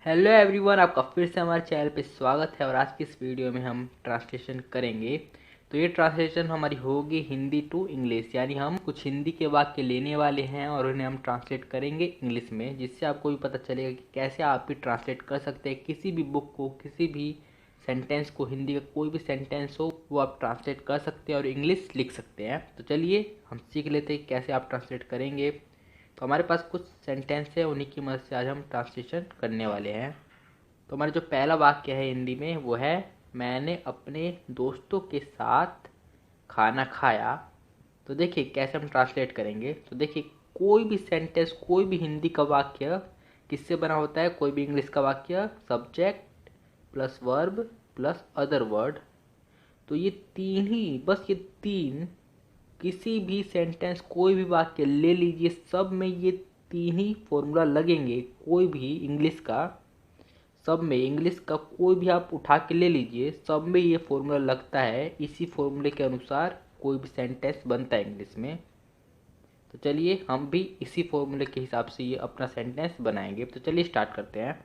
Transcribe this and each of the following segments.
Hello everyone, आपका फिर से हमारे चैनल पे स्वागत है। और आज की इस वीडियो में हम ट्रांसलेशन करेंगे। तो ये ट्रांसलेशन हमारी होगी हिंदी टू इंग्लिश, यानी हम कुछ हिंदी के वाक्य लेने वाले हैं और उन्हें हम ट्रांसलेट करेंगे इंग्लिश में, जिससे आपको भी पता चलेगा कि कैसे आप भी ट्रांसलेट कर सकते हैं किसी भी बुक को, किसी भी सेंटेंस को। हिंदी का कोई भी सेंटेंस हो वो आप ट्रांसलेट कर सकते हैं और इंग्लिश लिख सकते हैं। तो चलिए हम सीख लेते हैं कैसे आप ट्रांसलेट करेंगे। तो हमारे पास कुछ सेंटेंस है, उन्हीं की मदद से आज हम ट्रांसलेशन करने वाले हैं। तो हमारा जो पहला वाक्य है हिंदी में वो है, मैंने अपने दोस्तों के साथ खाना खाया। तो देखिए कैसे हम ट्रांसलेट करेंगे। तो देखिए, कोई भी सेंटेंस, कोई भी हिंदी का वाक्य किससे बना होता है, कोई भी इंग्लिश का वाक्य subject plus verb plus other word. तो ये तीन ही, बस ये तीन, किसी भी सेंटेंस कोई भी वाक्य ले लीजिए, सब में ये तीन ही फॉर्मूला लगेंगे। कोई भी इंग्लिश का, सब में इंग्लिश का कोई भी आप उठा के ले लीजिए, सब में ये फॉर्मूला लगता है। इसी फॉर्मूले के अनुसार कोई भी सेंटेंस बनता है इंग्लिश में। तो चलिए हम भी इसी फॉर्मूले के हिसाब से ये अपना सेंटेंस बनाएंगे। तो चलिए स्टार्ट करते हैं।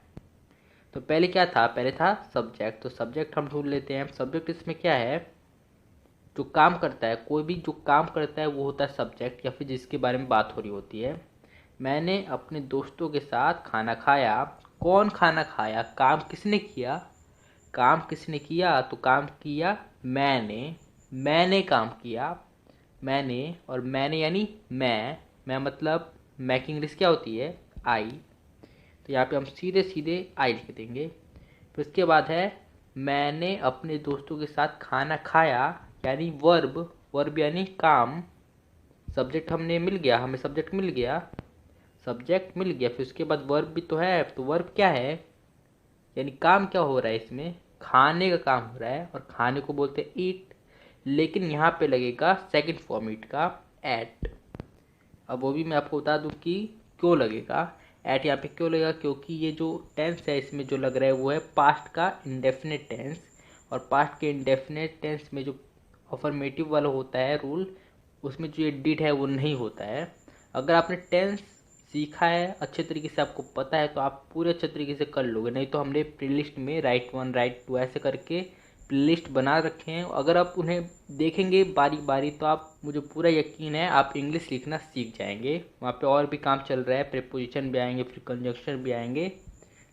तो पहले क्या था, पहले था सब्जेक्ट। तो सब्जेक्ट हम ढूंढ लेते हैं। सब्जेक्ट इसमें क्या है, जो काम करता है, कोई भी जो काम करता है वो होता है सब्जेक्ट, या फिर जिसके बारे में बात हो रही होती है। मैंने अपने दोस्तों के साथ खाना खाया। कौन खाना खाया, काम किसने किया, काम किसने किया, तो काम किया मैंने। मैंने काम किया, मैंने। और मैंने यानी मैं मतलब मैं की इंग्लिश क्या होती है, आई। तो यहाँ पे हम सीधे सीधे आई लिख देंगे। फिर उसके बाद है, मैंने अपने दोस्तों के साथ खाना खाया, यानी वर्ब। वर्ब यानी काम। सब्जेक्ट हमने मिल गया, हमें सब्जेक्ट मिल गया, सब्जेक्ट मिल गया। फिर उसके बाद वर्ब भी तो है। तो वर्ब क्या है, यानी काम क्या हो रहा है इसमें, खाने का काम हो रहा है। और खाने को बोलते हैं ईट, लेकिन यहाँ पे लगेगा सेकंड फॉर्म ईट का, एट। अब वो भी मैं आपको बता दूं कि क्यों लगेगा एट यहाँ पे, क्यों लगेगा, क्योंकि ये जो टेंस है इसमें जो लग रहा है वो है पास्ट का इंडेफिनिट टेंस। और पास्ट के इंडेफिनिट टेंस में जो अफर्मेटिव वाला होता है रूल, उसमें जो ये डिड है वो नहीं होता है। अगर आपने टेंस सीखा है अच्छे तरीके से, आपको पता है, तो आप पूरे अच्छे तरीके से कर लोगे। नहीं तो हमने प्लेलिस्ट में राइट वन राइट टू ऐसे करके प्लेलिस्ट बना रखे हैं। अगर आप उन्हें देखेंगे बारी बारी तो आप, मुझे पूरा यकीन है, आप इंग्लिश लिखना सीख जाएंगे। वहाँ पे और भी काम चल रहा है, प्रीपोजिशन भी आएंगे, फिर कंजक्शन भी आएंगे,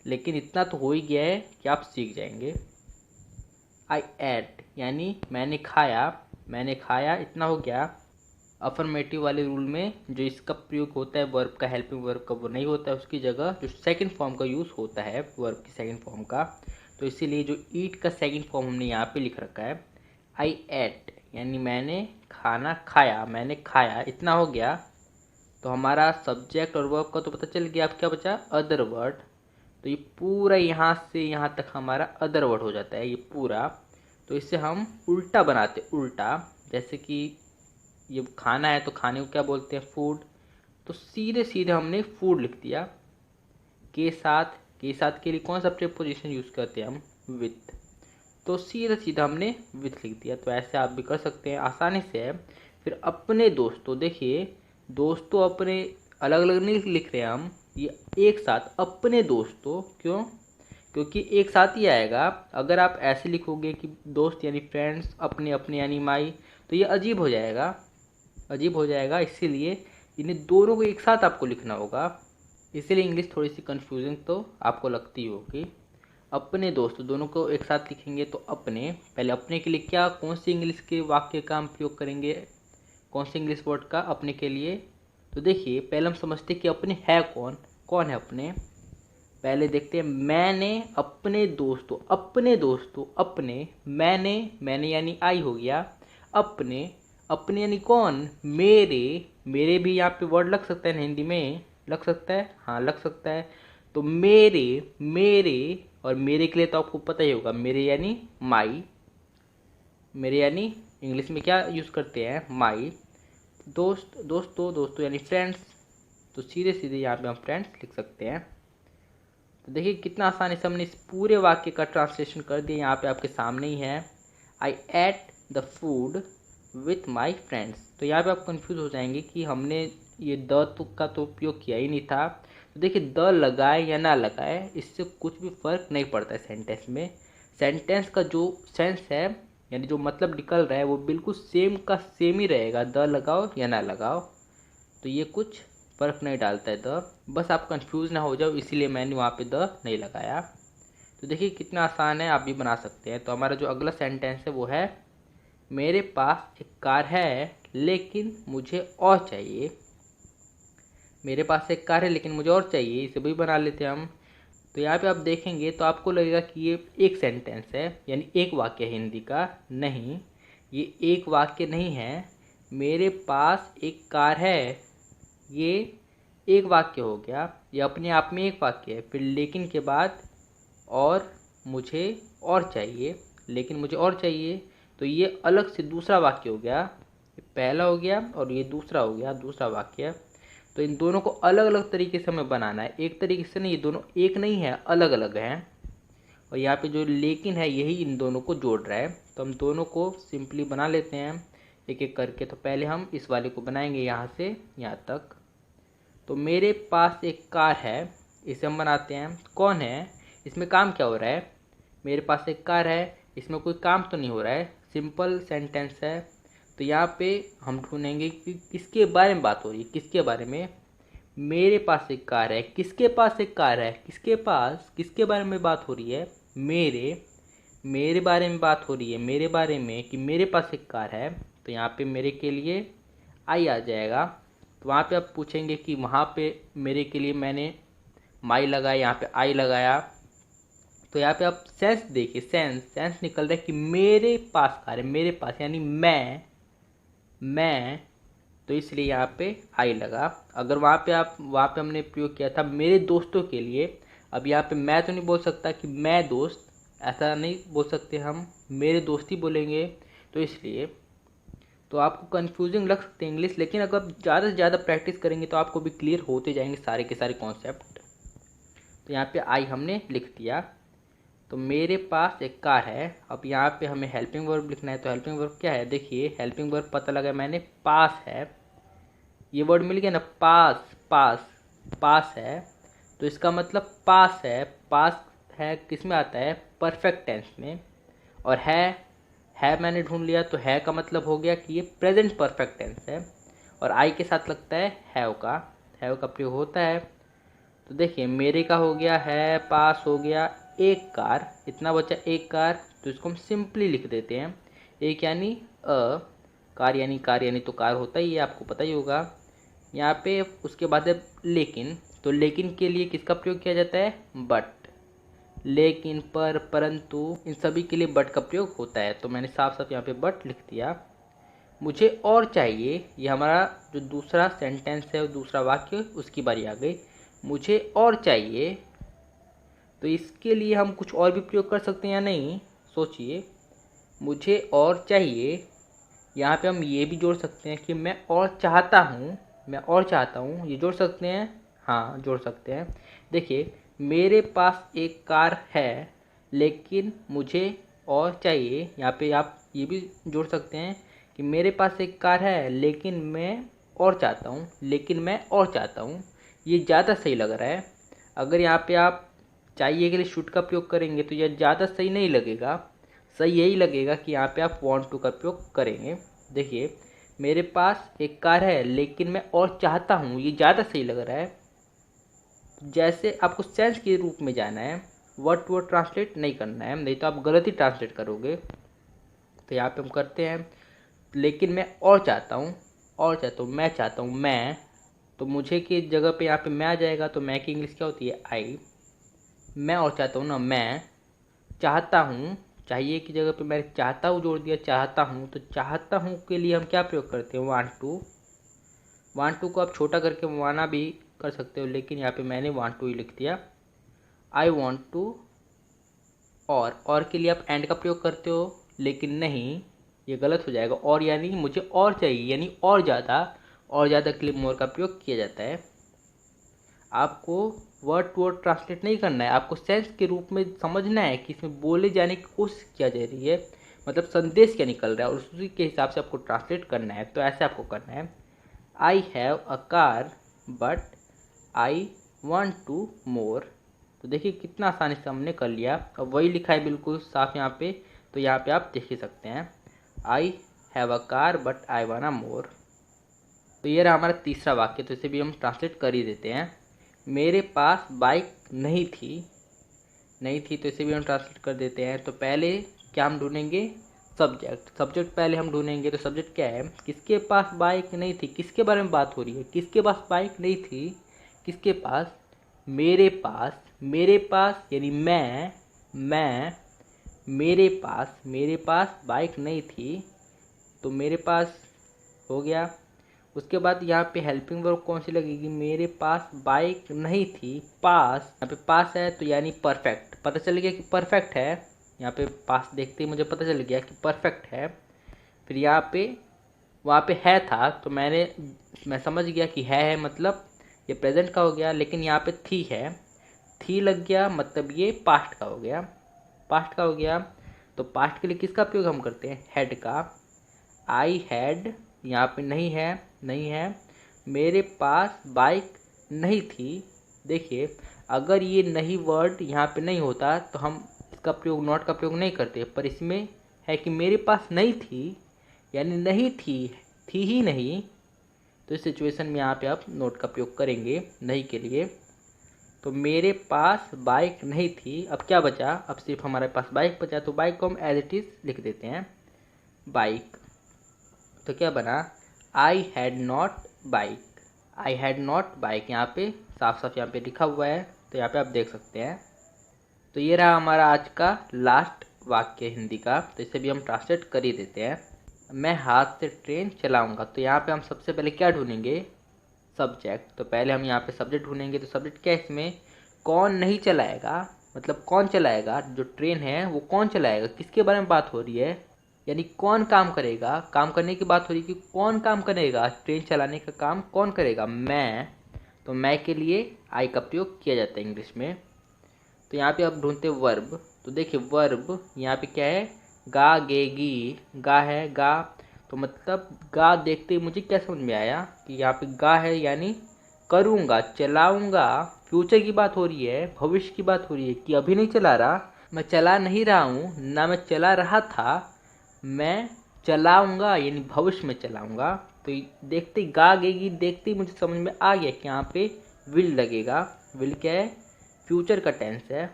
लेकिन इतना तो हो ही गया है कि आप सीख जाएंगे। आई एट यानी मैंने खाया, मैंने खाया, इतना हो गया। अफर्मेटिव वाले रूल में जो इसका प्रयोग होता है वर्ब का, हेल्पिंग वर्ब का, वो नहीं होता है। उसकी जगह जो सेकंड फॉर्म का यूज़ होता है वर्ब की सेकंड फॉर्म का। तो इसीलिए जो ईट का सेकंड फॉर्म हमने यहाँ पे लिख रखा है, आई एट, यानी मैंने खाना खाया, मैंने खाया, इतना हो गया। तो हमारा सब्जेक्ट और वर्ब का तो पता चल गया। अब क्या बचा, अदर वर्ड। तो ये पूरा यहाँ से यहाँ तक हमारा अदर वर्ड हो जाता है, ये पूरा। तो इससे हम उल्टा बनाते, उल्टा। जैसे कि ये खाना है तो खाने को क्या बोलते हैं, फूड। तो सीधे सीधे हमने फूड लिख दिया। के साथ, के साथ के लिए कौन सा प्रीपोजिशन यूज़ करते हैं हम, विथ। तो सीधा सीधा हमने विथ लिख दिया। तो ऐसे आप भी कर सकते हैं, आसानी से है। फिर अपने दोस्तों, देखिए दोस्तों अपने अलग अलग नहीं लिख रहे हैं हम, ये एक साथ अपने दोस्तों। क्यों, क्योंकि एक साथ ही आएगा। अगर आप ऐसे लिखोगे कि दोस्त यानी फ्रेंड्स, अपने अपने यानी माई, तो ये अजीब हो जाएगा, अजीब हो जाएगा। इसीलिए इन्हें दोनों को एक साथ आपको लिखना होगा। इसीलिए इंग्लिश थोड़ी सी कंफ्यूजिंग तो आपको लगती होगी। अपने दोस्तों दोनों को एक साथ लिखेंगे तो अपने, पहले अपने के लिए क्या, कौन सी इंग्लिश के वाक्य का हम प्रयोग करेंगे, कौन से इंग्लिश वर्ड का अपने के लिए। तो देखिए पहले हम समझते कि अपने है कौन, कौन है अपने। पहले देखते हैं, मैंने अपने दोस्तों, अपने दोस्तों, अपने, मैंने यानी आई हो गया, अपने, अपने यानी कौन, मेरे। मेरे भी यहाँ पे वर्ड लग सकता है ना, हिंदी में लग सकता है, हाँ लग सकता है। तो मेरे, मेरे, और मेरे के लिए तो आपको पता ही होगा, मेरे यानी माई। मेरे यानी इंग्लिश में क्या यूज़ करते हैं, माई। दोस्त, दोस्तों, दोस्तों यानी फ्रेंड्स। तो सीधे सीधे यहाँ पे हम फ्रेंड्स लिख सकते हैं। तो देखिए कितना आसानी से हमने इस पूरे वाक्य का ट्रांसलेशन कर दिया, यहाँ पे आपके सामने ही है। I ate the food with my friends. तो यहाँ पे आप कंफ्यूज हो जाएंगे कि हमने ये द तुक का तो उपयोग किया ही नहीं था। तो देखिए द लगाए या ना लगाए इससे कुछ भी फ़र्क नहीं पड़ता है सेंटेंस में। सेंटेंस का जो सेंस है यानी जो मतलब निकल रहा है वो बिल्कुल सेम का सेम ही रहेगा, द लगाओ या ना लगाओ। तो ये कुछ फ़र्क नहीं डालता है द, बस आप कंफ्यूज ना हो जाओ इसीलिए मैंने वहाँ पे द नहीं लगाया। तो देखिए कितना आसान है, आप भी बना सकते हैं। तो हमारा जो अगला सेंटेंस है वो है मेरे पास एक कार है लेकिन मुझे और चाहिए। मेरे पास एक कार है लेकिन मुझे और चाहिए, इसे भी बना लेते हैं हम। तो यहाँ पे आप देखेंगे तो आपको लगेगा कि ये एक सेंटेंस है यानी एक वाक्य है हिंदी का। नहीं, ये एक वाक्य नहीं है। मेरे पास एक कार है ये एक वाक्य हो गया, ये अपने आप में एक वाक्य है। फिर लेकिन के बाद और मुझे और चाहिए, लेकिन मुझे और चाहिए, तो ये अलग से दूसरा वाक्य हो गया। ये पहला हो गया और ये दूसरा हो गया, दूसरा वाक्य। तो इन दोनों को अलग अलग तरीके से हमें बनाना है, एक तरीके से नहीं, ये दोनों एक नहीं है, अलग अलग हैं। और यहाँ पे जो लेकिन है यही इन दोनों को जोड़ रहा है। तो हम दोनों को सिंपली बना लेते हैं एक एक करके। तो पहले हम इस वाले को बनाएंगे यहाँ से यहाँ तक। तो मेरे पास एक कार है, इसे हम बनाते हैं। कौन है, इसमें काम क्या हो रहा है? मेरे पास एक कार है, इसमें कोई काम तो नहीं हो रहा है, सिंपल सेंटेंस है। तो यहाँ पे हम ढूंढेंगे कि किसके बारे में बात हो रही है, किसके बारे में। मेरे पास एक कार है, किसके पास एक कार है, किसके पास, किसके बारे में बात हो रही है? मेरे बारे में बात हो रही है, मेरे बारे में कि मेरे पास एक कार है। तो यहाँ पे मेरे के लिए आई आ जाएगा। तो वहाँ पे आप पूछेंगे कि वहाँ पे मेरे के लिए मैंने माई लगाया, यहाँ पे आई लगाया। तो यहाँ पे आप सेंस देखिए, सेंस निकल रहा है कि मेरे पास कार है, मेरे पास यानी मैं। तो इसलिए यहाँ पे आई लगा। अगर वहाँ पे हमने प्रयोग किया था मेरे दोस्तों के लिए, अब यहाँ पे मैं तो नहीं बोल सकता कि मैं दोस्त, ऐसा नहीं बोल सकते हम, मेरे दोस्त ही बोलेंगे। तो इसलिए तो आपको कंफ्यूजिंग लग सकते हैं इंग्लिश, लेकिन अगर आप ज़्यादा से ज़्यादा प्रैक्टिस करेंगे तो आपको भी क्लियर होते जाएंगे सारे के सारे कॉन्सेप्ट। तो यहाँ पे आई हमने लिख दिया। तो मेरे पास एक कार है। अब यहाँ पे हमें हेल्पिंग वर्ब लिखना है। तो हेल्पिंग वर्ब क्या है, देखिए हेल्पिंग वर्ब पता लगा मैंने, पास है। ये वर्ड मिल गया ना, पास है। तो इसका मतलब पास है किस में आता है? परफेक्ट टेंस में। और है मैंने ढूंढ लिया, तो है का मतलब हो गया कि ये प्रेजेंट परफेक्ट टेंस है। और आई के साथ लगता है हैव का प्रयोग होता है। तो देखिए मेरे का हो गया, है पास हो गया, एक कार, इतना बचा एक कार। तो इसको हम सिंपली लिख देते हैं, एक यानी कार यानी तो कार होता ही है, आपको पता ही होगा। यहाँ पे उसके बाद है लेकिन। तो लेकिन के लिए किसका प्रयोग किया जाता है? बट। लेकिन, पर, परंतु, इन सभी के लिए बट का प्रयोग होता है। तो मैंने साफ साफ यहाँ पे बट लिख दिया। मुझे और चाहिए, ये हमारा जो दूसरा सेंटेंस है, दूसरा वाक्य, उसकी बारी आ गई। मुझे और चाहिए, तो इसके लिए हम कुछ और भी प्रयोग कर सकते हैं या नहीं, सोचिए। मुझे और चाहिए, यहाँ पे हम ये भी जोड़ सकते हैं कि मैं और चाहता हूँ, ये जोड़ सकते हैं, हाँ जोड़ सकते हैं। देखिए मेरे पास एक कार है लेकिन मुझे और चाहिए, यहाँ पे आप ये भी जोड़ सकते हैं कि मेरे पास एक कार है लेकिन मैं और चाहता हूँ, ये ज़्यादा सही लग रहा है। अगर यहाँ पे आप चाहिए के लिए शुड का प्रयोग करेंगे तो यह ज़्यादा सही नहीं लगेगा, सही यही लगेगा कि यहाँ पे आप वांट टू का प्रयोग करेंगे। देखिए मेरे पास एक कार है लेकिन मैं और चाहता हूँ, ये ज़्यादा सही लग रहा है। जैसे आपको सेंस के रूप में जाना है, वर्ड टू वर्ड ट्रांसलेट नहीं करना है, नहीं तो आप गलत ही ट्रांसलेट करोगे। तो यहाँ पे हम करते हैं, लेकिन मैं और चाहता हूँ, मैं चाहता हूँ, मैं। तो मुझे की जगह पे यहाँ पे मैं आ जाएगा। तो मैं की इंग्लिश क्या होती है? आई। मैं और चाहता हूँ ना, मैं चाहता हूँ, चाहिए की जगह पे मैं चाहता हूँ जोड़ दिया, चाहता हूँ। तो चाहता हूँ के लिए हम क्या प्रयोग करते हैं? वांट टू को आप छोटा करके वाना भी कर सकते हो, लेकिन यहाँ पे मैंने वांट टू ही लिख दिया। आई वॉन्ट टू, और के लिए आप एंड का प्रयोग करते हो, लेकिन नहीं, ये गलत हो जाएगा। और यानी मुझे और चाहिए, यानी और ज़्यादा के लिए मोर का प्रयोग किया जाता है। आपको वर्ड टू वर्ड ट्रांसलेट नहीं करना है, आपको सेंस के रूप में समझना है कि इसमें बोले जाने की कोशिश क्या जा रही है, मतलब संदेश क्या निकल रहा है, और उसी के हिसाब से आपको ट्रांसलेट करना है। तो ऐसे आपको करना है, I have a car but I want to more। तो देखिए कितना आसानी से हमने कर लिया। अब वही लिखा है बिल्कुल साफ यहाँ पे, तो यहाँ पे आप देख ही सकते हैं, I have a car but I वाना मोर। तो ये रहा हमारा तीसरा वाक्य, तो इसे भी हम ट्रांसलेट कर ही देते हैं। मेरे पास बाइक नहीं थी, नहीं थी, तो इसे भी हम ट्रांसलेट कर देते हैं। तो पहले क्या हम ढूंढेंगे, सब्जेक्ट। सब्जेक्ट पहले हम ढूंढेंगे, तो सब्जेक्ट क्या है, किसके पास बाइक नहीं थी, किसके बारे में बात हो रही है, किसके पास बाइक नहीं थी, किसके पास, मेरे पास। मेरे पास यानी मैं मेरे पास बाइक नहीं थी, तो मेरे पास हो गया। उसके बाद यहाँ पे हेल्पिंग वर्ब कौन सी लगेगी, मेरे पास बाइक नहीं थी, पास, यहाँ पे पास है तो यानी परफेक्ट। पता चल गया कि परफेक्ट है, यहाँ पे पास देखते ही मुझे पता चल गया कि परफेक्ट है। फिर यहाँ पे वहाँ पे है था, तो मैं समझ गया कि है मतलब ये प्रेजेंट का हो गया, लेकिन यहाँ पे थी है, थी लग गया मतलब ये पास्ट का हो गया, पास्ट का हो गया। तो पास्ट के लिए किसका प्रयोग हम करते हैं, हैड का। आई हैड, यहाँ पे नहीं है, नहीं है। मेरे पास बाइक नहीं थी। देखिए अगर ये नहीं वर्ड यहाँ पे नहीं होता तो हम इसका प्रयोग, नॉट का प्रयोग नहीं करते, पर इसमें है कि मेरे पास नहीं थी यानी नहीं थी ही नहीं। तो इस सिचुएशन में यहाँ पे आप नोट का प्रयोग करेंगे नहीं के लिए। तो मेरे पास बाइक नहीं थी, अब क्या बचा, अब सिर्फ हमारे पास बाइक बचा, तो बाइक को हम एज इट इज़ लिख देते हैं, बाइक। तो क्या बना, I had not bike, I had not bike. यहाँ पे साफ साफ यहाँ पे लिखा हुआ है, तो यहाँ पे आप देख सकते हैं। तो ये रहा हमारा आज का लास्ट वाक्य हिंदी का, तो इसे भी हम ट्रांसलेट कर ही देते हैं। मैं हाथ से ट्रेन चलाऊंगा, तो यहाँ पे हम सबसे पहले क्या ढूंढेंगे, सब्जेक्ट। तो पहले हम यहाँ पे सब्जेक्ट ढूंढेंगे, तो सब्जेक्ट क्या है इसमें, कौन नहीं चलाएगा, मतलब कौन चलाएगा, जो ट्रेन है वो कौन चलाएगा, किसके बारे में बात हो रही है, यानी कौन काम करेगा, काम करने की बात हो रही है कि कौन काम करेगा, ट्रेन चलाने का काम कौन करेगा, मैं। तो मैं के लिए आई का प्रयोग किया जाता है इंग्लिश में। तो यहाँ पे आप ढूंढते वर्ब, तो देखिए वर्ब यहाँ पे क्या है, गा गेगी, गा है, गा। तो मतलब गा देखते ही मुझे क्या समझ में आया कि यहाँ पे गा है यानी करूँगा, चलाऊँगा। फ्यूचर की बात हो रही है, भविष्य की बात हो रही है कि अभी नहीं चला रहा, मैं चला नहीं रहा हूँ ना, मैं चला रहा था, मैं चलाऊँगा यानी भविष्य में चलाऊँगा। तो देखते ही गा गेगी, देखते ही मुझे समझ में आ गया कि यहाँ पे विल लगेगा। विल क्या है, फ्यूचर का टेंस है,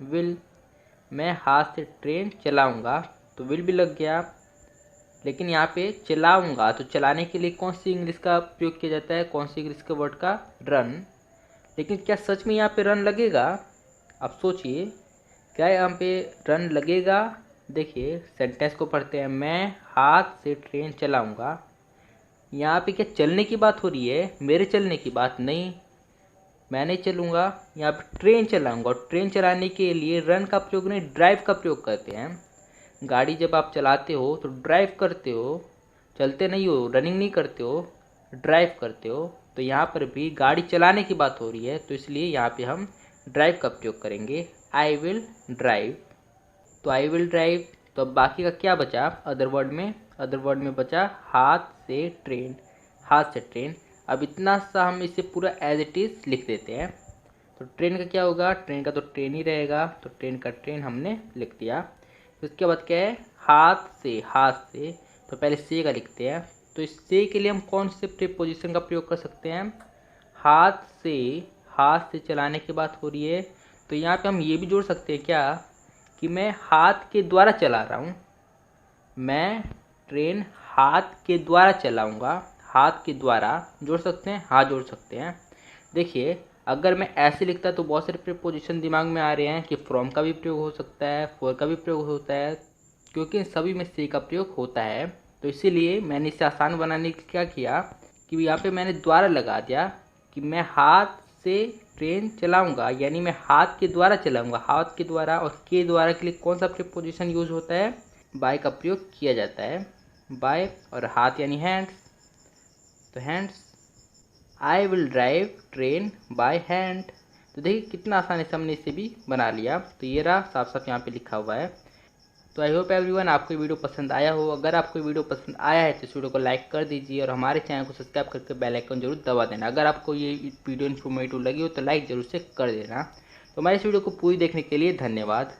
विल। मैं हाथ से ट्रेन चलाऊँगा, तो विल भी लग गया। लेकिन यहाँ पे चलाऊंगा, तो चलाने के लिए कौन सी इंग्लिश का प्रयोग किया जाता है, कौन सी इंग्लिश के वर्ड का, रन। लेकिन क्या सच में यहाँ पे रन लगेगा, अब सोचिए क्या यहाँ पे रन लगेगा। देखिए सेंटेंस को पढ़ते हैं, मैं हाथ से ट्रेन चलाऊंगा, यहाँ पे क्या चलने की बात हो रही है, मेरे चलने की बात नहीं, मैं नहीं चलूँगा, यहाँ पे ट्रेन चलाऊंगा। और ट्रेन चलाने के लिए रन का प्रयोग नहीं, ड्राइव का प्रयोग करते हैं। गाड़ी जब आप चलाते हो तो ड्राइव करते हो, चलते नहीं हो, रनिंग नहीं करते हो, ड्राइव करते हो। तो यहाँ पर भी गाड़ी चलाने की बात हो रही है, तो इसलिए यहाँ पे हम ड्राइव का प्रयोग करेंगे, आई विल ड्राइव। तो आई विल ड्राइव। तो अब बाकी का क्या बचा अदर वर्ड में, अदर वर्ड में बचा हाथ से ट्रेन, हाथ से ट्रेन। अब इतना सा हम इसे पूरा एज इट इज़ लिख देते हैं। तो ट्रेन का क्या होगा, ट्रेन का तो ट्रेन ही रहेगा, तो ट्रेन का ट्रेन हमने लिख दिया। उसके बाद क्या है, हाथ से, हाथ से। तो पहले से का लिखते हैं, तो इस से के लिए हम कौन से प्रीपोजिशन का प्रयोग कर सकते हैं, हाथ से, हाथ से चलाने की बात हो रही है। तो यहाँ पे हम ये भी जोड़ सकते हैं क्या कि मैं हाथ के द्वारा चला रहा हूँ, मैं ट्रेन हाथ के द्वारा चलाऊँगा, हाथ के द्वारा जोड़ सकते हैं, हाँ जोड़ सकते हैं। देखिए अगर मैं ऐसे लिखता तो बहुत सारे प्रीपोजिशन दिमाग में आ रहे हैं कि फ्रॉम का भी प्रयोग हो सकता है, फॉर का भी प्रयोग होता है, क्योंकि सभी में से का प्रयोग होता है। तो इसीलिए मैंने इसे आसान बनाने के क्या किया कि यहाँ पे मैंने द्वारा लगा दिया कि मैं हाथ से ट्रेन चलाऊंगा, यानी मैं हाथ के द्वारा चलाऊंगा, हाथ के द्वारा। और के द्वारा के लिए कौन सा प्रीपोजिशन यूज होता है, बाय का प्रयोग किया जाता है, बाय। और हाथ यानी हैंड्स, तो hands. I will drive train by hand. तो देखिए कितना आसानी से हमने इसे भी बना लिया। तो ये रहा, साफ साफ यहाँ पे लिखा हुआ है। तो आई होप एवरीवन आपको ये वीडियो पसंद आया हो। अगर आपको वीडियो पसंद आया है तो इस वीडियो को लाइक कर दीजिए और हमारे चैनल को सब्सक्राइब करके बेल आइकन जरूर दबा देना। अगर आपको ये वीडियो इन्फॉर्मेटिव लगी हो तो लाइक जरूर से कर देना। तो हमारे इस वीडियो को पूरी देखने के लिए धन्यवाद।